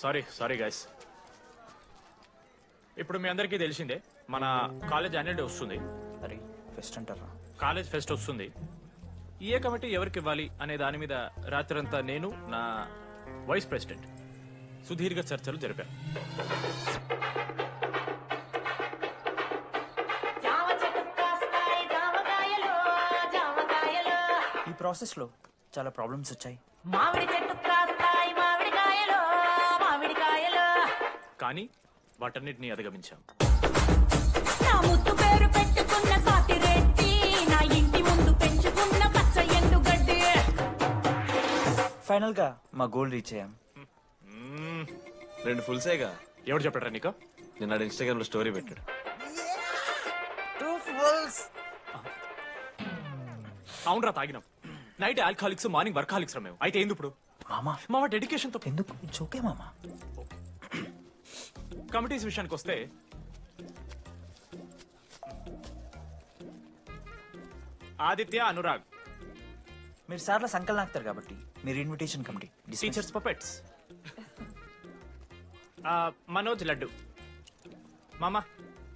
Sorry guys. ఇప్పుడు మీ అందరికీ తెలిసిందే మన కాలేజ్ యాన్యువల్ డే వస్తుంది. అరే ఫెస్ట్ అంటారా? కాలేజ్ ఫెస్ట్ వస్తుంది. ఏ కమిటీ ఎవరికి ఇవ్వాలి అనే దాని మీద రాత్రంతా నేను నా వైస్ ప్రెసిడెంట్ సుదీర్ఘ చర్చలు జరిపాను. ఈ ప్రాసెస్లో చాలా ప్రాబ్లమ్స్ వచ్చాయి. మామిడి చెట్టు కాస్తాయి మామిడికాయలు మామిడికాయలు. కానీ వాటన్నిటిని అధిగమించాం. నా ముద్దు పేరు పెట్టుకున్న సాటిరెడ్డి, నా ఇంటి ముందు పెంచుకున్న పచ్చ ఎండుగడ్డి. ఫైనల్ గా మా గోల్ రీచ్ అయ్యాం. 2 ఫుల్సేగా. ఎవరు చెప్పారా నీకు? నిన్న ఇన్స్టాగ్రామ్ లో స్టోరీ పెట్టాడు. 2 ఫుల్స్. అవునరా తాగినాం. నైట్ ఆల్కహాలిక్స్, మార్నింగ్ వర్కాలిక్స్ రా మేము. అయితే ఏంది ఇప్పుడు? మామా మా డెడికేషన్ తో ఎందుకు ఇట్స్ ఓకే మామా. కమిటీస్ విషయానికి వస్తే ఆదిత్య, అనురాగ్ మీరు సార్ల సంకలనం ఆగుతారు కాబట్టి మీరు invitation committee. Teachers puppets. Manoj, laddu. మామ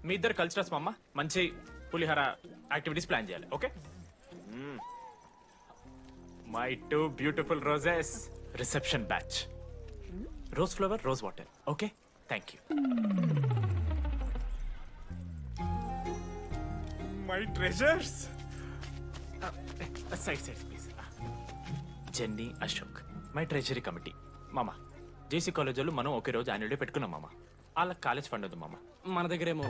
మీ ఇద్దరు కల్చరల్స్ మామ. మంచి పులిహార యాక్టివిటీస్ ప్లాన్ చేయాలి. Okay? My 2 beautiful roses. Reception batch. Rose flower, rose water. Okay, thank you. My treasures. Side please. Jenny, Ashok my treasury committee. మామ జేసీ కాలేజ్ వాళ్ళు మనం ఒకే రోజు యాన్యువల్ డే పెట్టుకున్నాం మామ. వాళ్ళకి కాలేజ్ ఫండ్ ఉంది మామ. మన దగ్గర ఏమో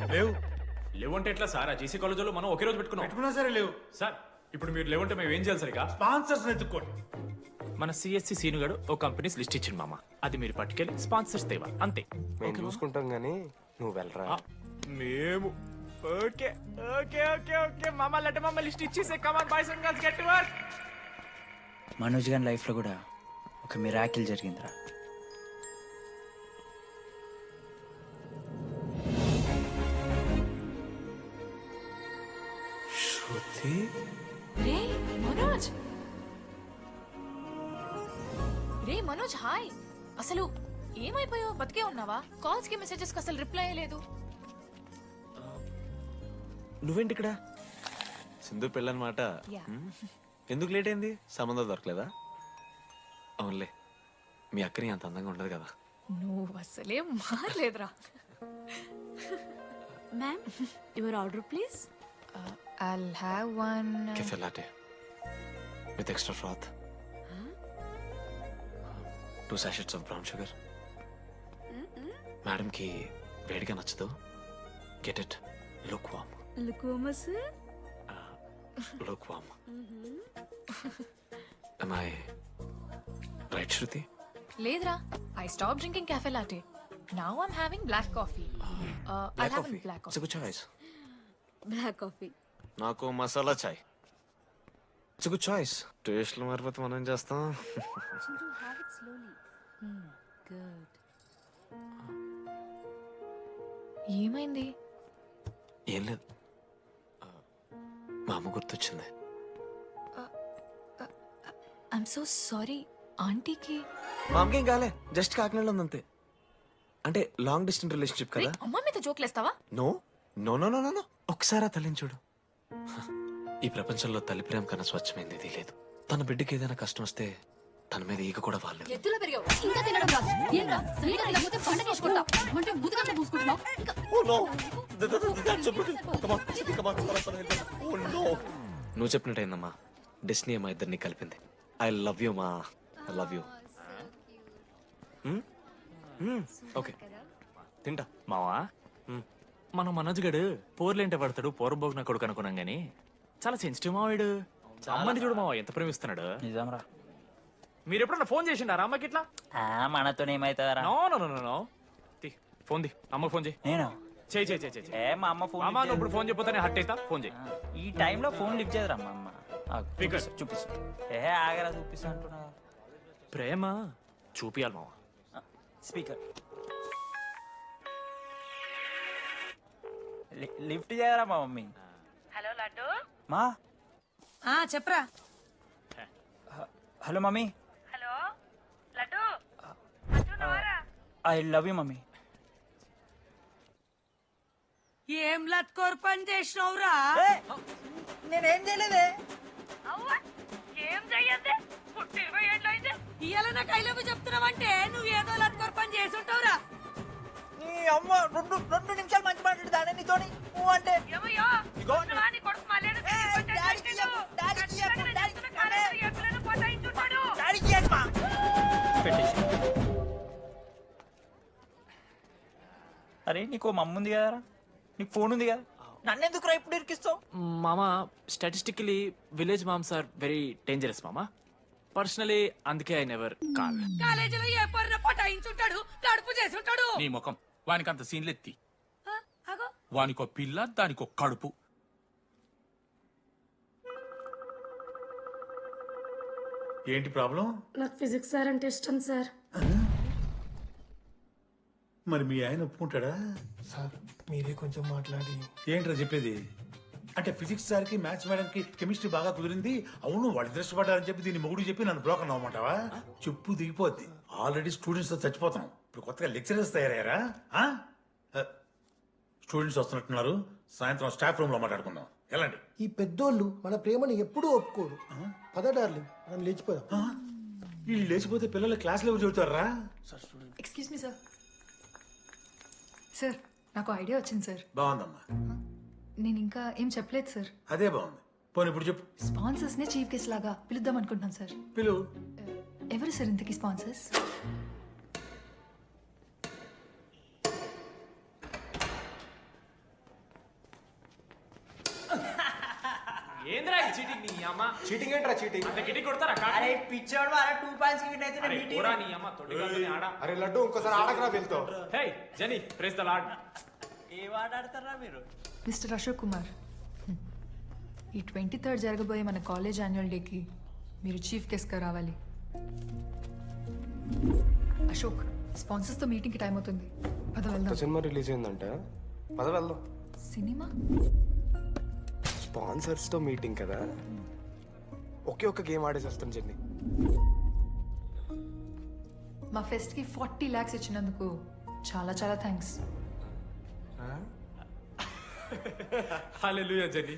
లేవు అంటే ఎట్లా సార్? ఆ జేసీ కాలేజ్ వాళ్ళు మనం ఒకే రోజు పెట్టుకున్నాం సరే లేవు సార్. ఇప్పుడు మీరు లేవంటే మేము ఏం చేయాలి సరిగా? స్పాన్సర్స్ ఎత్తుక్కోండి. మన సిఎస్సి సీనుగాడు ఓ కంపెనీస్ లిస్ట్ ఇచ్చింది మామ. అది మీరు పట్టుకెళ్ళి స్పాన్సర్స్ తేవాలి అంతే. మేము చూసుకుంటాం గానీ నువ్వు వెళ్ళరా. మేము ఓకే ఓకే ఓకే ఓకే మామ. లెట్ మామ లిస్ట్ ఇచ్చేసే. Come on boys and girls, get to work. Manoj గారి లైఫ్ లో కూడా ఒక మిరాకిల్ జరిగిందిరా. శృతి రే మనోజ్. రే మనోజ్, హాయ్. అసలు ఏమైపోయావు? బతికే ఉన్నావా? కాల్స్ కి మెసేజెస్ కి అసలు రిప్లై లేదు. నువ్వేంటి ఇక్కడ? సింధు పెళ్ళనమాట. ఎందుకు లేట్ అయింది? సంబంధం దొరకలేదా? అవునులే, మీ అక్కని అంత అందంగా ఉండదు కదా. నువ్వు అసలే మారలేదురా. Ma'am, your order please. I'll have one. Cafe latte with extra froth. 2 sachets of brown sugar. Madam కి వేడిగా నచ్చదు. Get it. Look warm. లుకోమస్. Look warm. am I right, Shruti? లేదురా, I stopped drinking cafe latte. Now I'm having black coffee. I'll have a black It's a coffee. good choice. Black coffee. నాకు మసాలా చాయ్. It's good choice. టేస్ట్లు మారిపోతే మనం ఏం చేస్తాం? Have it slowly. గుడ్. ఏమైంది? ఏం లేదు, మా అమ్మ గుర్తొచ్చింది. I'm so sorry. ఆంటీకి మా అమ్మకేం కాలే, జస్ట్ కాకినాడలో ఉంది అంతే. అంటే లాంగ్ డిస్టెన్స్ రిలేషన్షిప్ కదా. అమ్మ మీద జోక్లేస్తావా? No no no no no. ఒకసారి ఆ తల్లిని చూడు. ఈ ప్రపంచంలో తల్లి ప్రేమ కన్నా స్వచ్ఛమైంది ఇది లేదు. తన బిడ్డకి ఏదైనా కష్టం వస్తే తన మీద ఈగ కూడా వాళ్ళు. ఎత్తులో పెరిగావు ఇంకా తినడం రాదు. ఏంట్రా సరిగా లేకపోతే పంట చేసుకుంటా అంటే ముదుగంటే పూసుకుంటున్నావు. నువ్వు చెప్పినట్టయిందమ్మా. డెస్నీ మా ఇద్దరిని కలిపింది. ఐ లవ్ యూ మా. I love you. ఓకే తింటా. మావా మన మనోజ్ గడు పోర్లేంటే పడతాడు, పోరబోగిన కొడుకు అనుకున్నాం గానీ చాలా సెన్సిటివ్ మావాడు. అమ్మని చూడు మావా ఎంత ప్రేమిస్తున్నాడు. నిజంరా. మీరు ఎప్పుడన్నా ఫోన్ చేసిండారా అమ్మకి ఇట్లా? మనతో ఏమైతుందరా? No no no no no. Phone ది, అమ్మకి ఫోన్ చేయి. నేను చేయి చేయి చేయి చేయి. ఏ మా అమ్మ ఫోన్ అమ్మ నువ్వు ఇప్పుడు ఫోన్ చెప్పితే హట్ అవుతా. ఫోన్ చేయి. ఈ టైంలో ఫోన్ లిఫ్ట్ చేయదురా మా అమ్మ. Speaker. చూపిస్తా. ఏ ఆగరా చూపిస్తా అంటున్నా. ప్రేమ చూపియాలి మావా. స్పీకర్ లిఫ్ట్ చేయరా మా మమ్మీ. హలో లడ్డు. మా చెప్పరా. Hello mummy. హలో లడ్డు. మంచున్నావారా? I love you mummy. ఏం లత్కోర్ పని చేసినవురా నేనేం చేయలేదే. ఏం చెయ్యద్దే పుట్టి 20 ఏళ్ళైంది ఇయ్యాల నాకు ఐ లవ్ యూ చెప్తున్నావంటే నువ్వు ఏదో లత్కోర్ పని చేసి ఉంటావురా నీ అమ్మ రెండు నిమిషాలు మంచి మాట్లాడు దాని నీతోని నువ్వు అంటే ఏమయ్యో వస్తున్నావా? నీ కొడుకు మళ్ళీ పటాయించుంటాడు పెట్టేసి. అరే నీకు మమ్మ ఉంది కదరా, నీకు ఫోన్ ఉంది కదా, నన్నెందుకు రా ఇప్పుడు ఇరికిస్తావు? మామా statistically village moms are very dangerous మామా. పర్సనలీ అందుకే ఐ నెవర్ కాల్. కాలేజీలో ఏ పొరిన పటాయించుంటాడు కడుపు చేసి ఉంటాడు నీ ముఖం వానికంత సీన్లెత్తి అగో వానికో పిల్ల దానికో కడుపు. ఏంటి ప్రాబ్లం? నాకు ఫిజిక్స్ సార్ అంటే ఇష్టం సార్. మరి మీ ఆయన ఒప్పుకుంటాడా? సార్ మీరే కొంచెం మాట్లాడి. ఏంట్రా చెప్పేది? అంటే ఫిజిక్స్ సార్కి మ్యాథ్స్ మేడంకి కెమిస్ట్రీ బాగా కుదిరింది, అవును వాళ్ళు దృష్టపడ్డారని చెప్పి దీన్ని మొగుడు చెప్పి నన్ను బ్రోకర్ అవ్వమంటావా? చెప్పు దిగిపోద్ది. ఆల్రెడీ స్టూడెంట్స్ తో చచ్చిపోతాం, ఇప్పుడు కొత్తగా లెక్చరర్స్ తయారయ్యారా? స్టూడెంట్స్ వస్తున్నట్టున్నారు, సాయంత్రం స్టాఫ్ రూమ్ లో మాట్లాడుకుందాం. ఎలాంటి ఈ పెద్దోళ్ళు మన ప్రేమని ఎప్పుడూ ఒప్పుకోరు. పద డార్లింగ్ మనం లేచిపోదాం. వీళ్ళు లేచిపోతే పిల్లలు క్లాస్లో ఎవరు చెబుతారా? Excuse me sir. సార్ నాకు ఐడియా వచ్చింది సార్. బాగుందమ్మా, నేను ఇంకా ఏం చెప్పలేదు సార్. అదే బాగుంది. పోనీ ఇప్పుడు చెప్పు. స్పాన్సర్స్ నే చీఫ్ గెస్ట్ లాగా పిలుద్దాం అనుకుంటున్నాను సార్. పిలువు. ఎవరు సార్ ఇంతకీ స్పాన్సర్స్? ఏంద్రా చీటింగ్ నీ అమ్మ? చీటింగ్ ఏంట్రా చీటింగ్? అంత గిటి కొడతారా కాకి? అరే పిచ్చోడు అలా 2 పాయింట్స్ కి అయితే అరే పోరా నీ అమ్మ తొడిగొని ఆడ. అరే లడ్డు ఇంకోసారి ఆడకరా వెళ్తావు. హే జెనీ ప్రెస్ ద లార్డ్. ఏ వాడాడతారా మీరు? మిస్టర్ అశోక్ కుమార్, ఈ 23rd జరగబోయే మన కాలేజ్ యాన్యువల్ డేకి మీరు చీఫ్ గెస్ట్గా రావాలి. అశోక్, స్పాన్సర్స్తో మీటింగ్కి టైం అవుతుంది, పద వెళ్దాం. సినిమా రిలీజ్ అయిందంట, పద వెళ్దాం. సినిమా? స్పాన్సర్స్ తో మీటింగ్ కదా, ఒకే ఒక్క గేమ్ ఆడేసి వస్తాం జెన్నీ. మా ఫెస్ట్కి 40 lakhs ఇచ్చినందుకు చాలా చాలా థ్యాంక్స్. హల్లెలూయా జెన్నీ,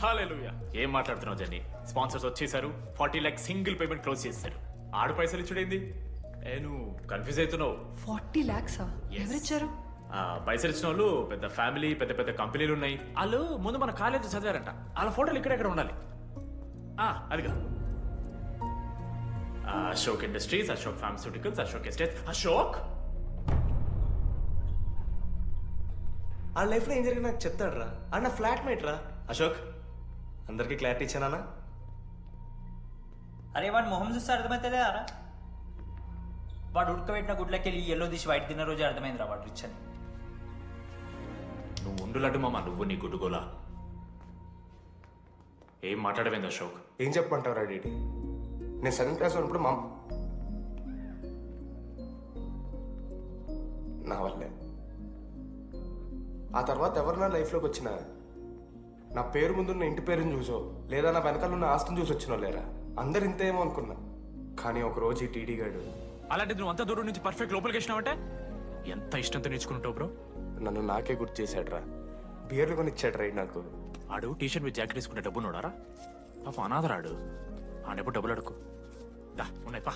హల్లెలూయా. ఏం మాట్లాడుతున్నావు జెన్నీ? స్పాన్సర్స్ వచ్చేసారు, 40 lakhs సింగిల్ పేమెంట్ క్లోజ్ చేస్తారు. ఆడు పైసలు ఇచ్చుడేంది? నువ్వు కన్ఫ్యూజ్ అవుతున్నావు. 40 lakhs ఎవరిచ్చారు? పైసలు ఇచ్చిన వాళ్ళు పెద్ద ఫ్యామిలీ, పెద్ద పెద్ద కంపెనీలు ఉన్నాయి. వాళ్ళు ముందు మన కాలేజ్ చదివారంట, వాళ్ళ ఫోటోలు ఇక్కడెక్కడ ఉండాలి. అదిగా Ashok industries, Ashok pharmaceuticals, Ashok estates. Ashok ఆ లైఫ్లో ఏం జరిగింది నాకు చెప్తాడు రా. అన్న ఫ్లాట్ మేట్ రా అశోక్. అందరికీ క్లారిటీ ఇచ్చానా? అరే వాడు మొహం చూస్తే అర్థమైతే అరా, వాడు ఉడకబెట్టిన గుడ్లకి వెళ్ళి ఎల్లో తీసి వైట్ తిన్న రోజు అర్థమైందిరా వాడు రిచ్ అని. నువ్వు ఉండులడ్డు మామ, నువ్వు నీ గుడ్డుగోలా. ఏం మాట్లాడవేంది అశోక్? ఏం చెప్పమంటావు డీటీ? నేను 7th క్లాస్ ఉన్నప్పుడు మా నా వల్లే. ఆ తర్వాత ఎవరు నా లైఫ్లోకి వచ్చినా నా పేరు ముందున్న ఇంటి పేరుని చూసో లేదా నా వెనకాల ఉన్న ఆస్తిని చూసి వచ్చినో లేరా, అందరు ఇంతేమో అనుకున్నా. కానీ ఒకరోజు ఈ టీడీ గాడు అలాంటిది నువ్వు అంత దూరం నుంచి పర్ఫెక్ట్ లోపలికి వేసినావంటే ఎంత ఇష్టంతో నేర్చుకుంటావు బ్రో. నన్ను నాకే గుర్తు చేశాడు రా, బియర్లు కొని ఇచ్చాడు రా నాకు. ఆడు టీషర్ట్ మీద జాకెట్ వేసుకుంటే డబ్బు నోడారా? పాప అనాథరాడు, ఆడెప్పుడు డబ్బులు అడుకు. దా ఉన్నాయి పా,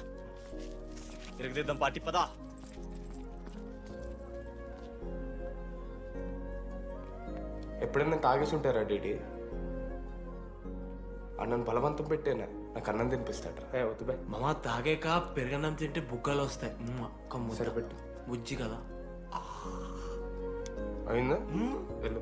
తిరగదిద్దాం పార్టీ పదా. ఎప్పుడైనా తాగేసి ఉంటారా డీటీ? అన్నను బలవంతం పెట్టేనా నాకు అన్నం తినిపిస్తాడు రా. వద్దు బే మామ, తాగాక పెరగన్నం తింటే బుగ్గలు వస్తాయి. సరిపెట్టు. బుజ్జి కదా. అయిందా? వెళ్ళు.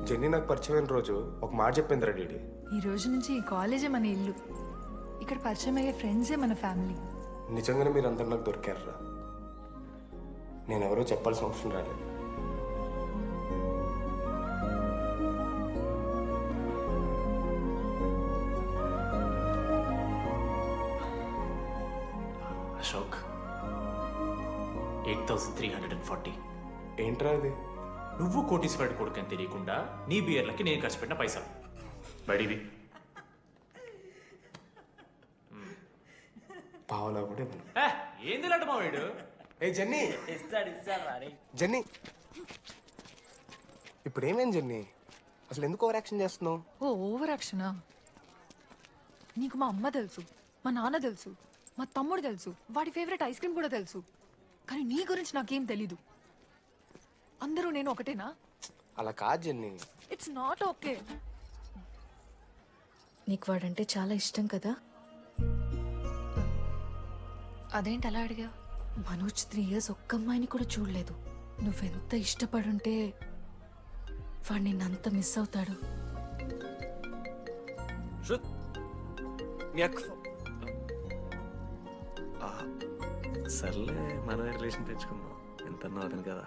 జెన్నీ నాకు పరిచయమైన రోజు ఒక మాట చెప్పింది రా డీడీ. ఈ రోజు నుంచి ఈ కాలేజే మన ఇల్లు, ఇక్కడ పరిచయం అయ్యే ఫ్రెండ్సే మన ఫ్యామిలీ. నిజంగానే మీరు అందరు నాకు దొరికారు రా. నేను ఎవరో చెప్పాల్సిన అవసరం రాలేదు. అశోక్ 8,340. ఏంట్రా ఇది? నువ్వు కోటీశ్వరుడి కొడుకు అని తెలియకుండా నీ బియర్లకి నేను ఖర్చు పెట్టిన పైసలు బడివి. పావులా కూడా ఇవ్వను. ఏంది లాంటి మా వీడు ఏ జెన్నీ, ఇస్తాడు రా జెన్నీ, ఇప్పుడు ఏమేం జెన్నీ? అసలు ఎందుకు ఓవర్ యాక్షన్ చేస్తున్నావు? ఓ ఓవర్ యాక్షనా? నీకు మా అమ్మ తెలుసు, మా నాన్న తెలుసు, మా తమ్ముడు తెలుసు, వాడి ఫేవరెట్ ఐస్ క్రీమ్ కూడా తెలుసు. కానీ నీ గురించి నాకేం తెలీదు. అందరూ నేను ఒకటేనా? అలా కాదు జెన్నీ. It's not okay. నీకు వాడంటే చాలా ఇష్టం కదా? అదేంటి అలా అడిగా? మనోజ్ 3 years ఒక్క అమ్మాయిని కూడా చూడలేదు. నువ్వెంత ఇష్టపడుంటే వాడు నిన్నంత మిస్ అవుతాడు. మీ అక్క సర్లే మనమే రిలేషన్ తెచ్చుకుందాం. ఎంత అతను కదా.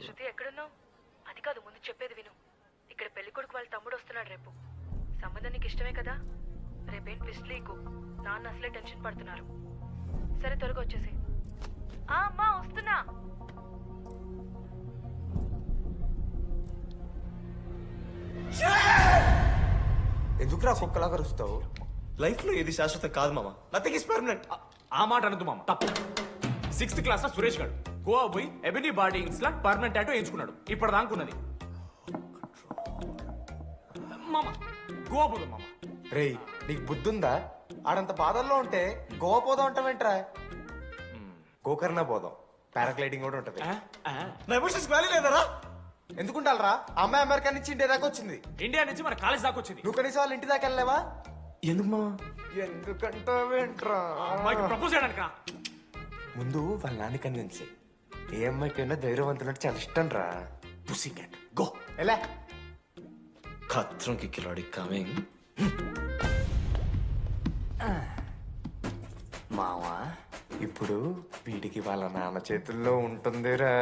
శృతి ఎక్కడున్నావు? అది కాదు, ముందు చెప్పేది విను. ఇక్కడ పెళ్లి కొడుకు వాళ్ళ తమ్ముడు వస్తున్నాడు రేపు. సంబంధం నీకు ఇష్టమే కదా? రేపేం ట్విస్ట్ లీకు. నాన్న అసలే టెన్షన్ పడుతున్నారు. సరే త్వరగా వచ్చేసి. అమ్మా వస్తున్నా. ఎందుకురా కుక్కలాగా కరుస్తావు? లైఫ్ లో ఏది శాశ్వతం కాదు మామ. Nothing is permanent. ఆ మాట అనదు మామ, తప్పు. 6th క్లాస్ లో సురేష్ గారు గోవా పోయి ఎబినీ బాడీస్ లా పర్మనెంట్ టాటూ ఎంచుకున్నాడు. ఇప్పుడు దానుకున్నది మామ. గోవా పోదాం మామ. రేయ్, నీకు బుద్ధుందా? ఆడంత బాధల్లో ఉంటే గోవా పోదాం అంటావేంట్రా? గోకర్ణ పోదాం, పారాగ్లైడింగ్ కూడా ఉంటది. నా ఎమోషన్స్ వాల్యూ లేదరా? ఎందుకుంటారా? అమ్మాయి అమెరికా నుంచి ఇండియా దాకా వచ్చింది. ఇండియా నుంచి మన కాలేజ్ దాకా వచ్చింది. నువ్వు కనీసం వాళ్ళ ఇంటి దాకా వెళ్ళలేవా? ఎందుకు మామ? ఎందుకంటావేంట్రా? అమ్మాయికి ప్రపోజ్ చేయడానికి రా. ముందు వాళ్ళ నాన్న కన్విన్స్. ఏ అమ్మాయికైనా ధైర్యవంతులంటే చాలా ఇష్టం రా. పుసి క్యాట్ గో. ఎలా? ఖత్రం కి కిలాడి కమింగ్. మావా, ఇప్పుడు వీడికి వాళ్ళ నాన్న చేతుల్లో ఉంటుందిరా.